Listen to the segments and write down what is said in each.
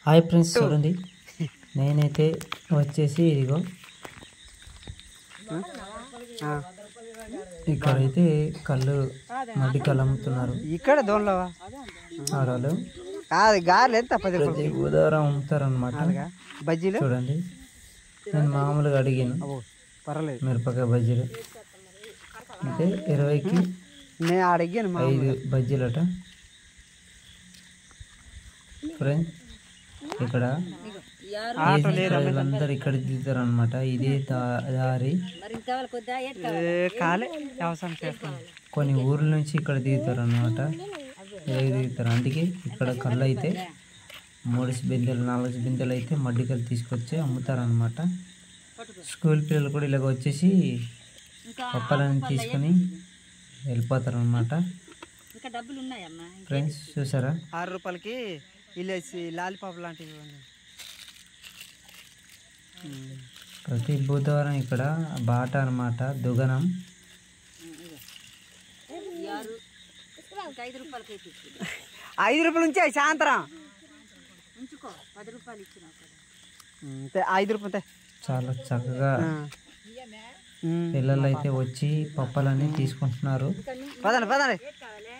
Hi friends, చూడండి నేనైతే వచ్చేసి ఇదిగో ఇక్కడైతే కళ్ళు మడ్డి కళ్ళు అమ్ముతున్నారు. ఇక్కడ దోన్లవా ఆడవాళ్ళు గారెలు ఎంత ప్రతి బుధవారం అమ్ముతారు అనమాట. బజ్జీలు చూడండి, నేను మామూలుగా అడిగాను పర్వాలేదు మిరపకాయ బజ్జీలు అంటే 20కి నేను అడిగాను 5 బజ్జీలట. ఫ్రెండ్స్, ఇక్కడ అందరు ఇక్కడ దిగుతారు అనమాట. ఇదే దారి కొన్ని ఊర్ల నుంచి ఇక్కడ దిగుతారు అనమాట. దిగుతారు, అందుకే ఇక్కడ కళ్ళు అయితే 3 బిందెలు 4 బిందెలు అయితే మడ్డికలు తీసుకొచ్చి అమ్ముతారు అనమాట. స్కూల్ పిల్లలు కూడా ఇలాగ వచ్చేసి పప్పలని తీసుకొని వెళ్ళిపోతారు అనమాట. ఫ్రెండ్స్, చూసారా 6 రూపాయలకి లాలీపాప్ లాంటివి. ప్రతి బుధవారం ఇక్కడ బాట అనమాట, దుగనం. 5 రూపాయలు ఉంచే సాయంత్రం 5 రూపాయలు చాలా చక్కగా పిల్లలు అయితే వచ్చి పప్పలన్నీ తీసుకుంటున్నారు,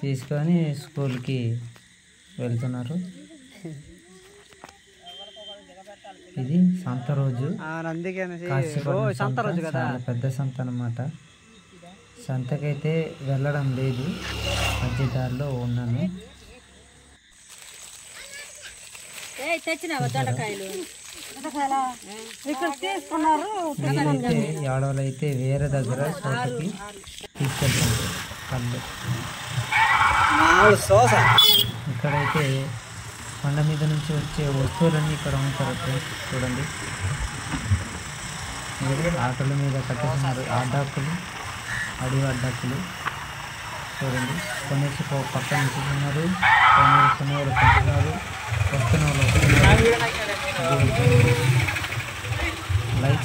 తీసుకొని స్కూల్కి వెళ్తున్నారు. ఇది సంత రోజు, చాలా పెద్ద సంత అన్నమాట. సంతకైతే వెళ్ళడం లేదు, మధ్య దారిలో ఉన్నాను. నేనైతే ఆడవాళ్ళైతే వేరే దగ్గర చోటకి తీసుకెళ్తాను కళ్ళు. ఇక్కడైతే కొండ మీద నుంచి వచ్చే వస్తువులన్నీ ఇక్కడ అమ్ముతారు. చూడండి, ఆటల మీద కట్టేస్తున్నారు అడ్డాకులు, అడవి అడ్డాకులు. చూడండి, కొనేసి పక్కన ఉంచుతున్నారు, కొనే వాళ్ళు కొంటున్నారు, వస్తున్న వాళ్ళు వస్తున్నారు. లైక్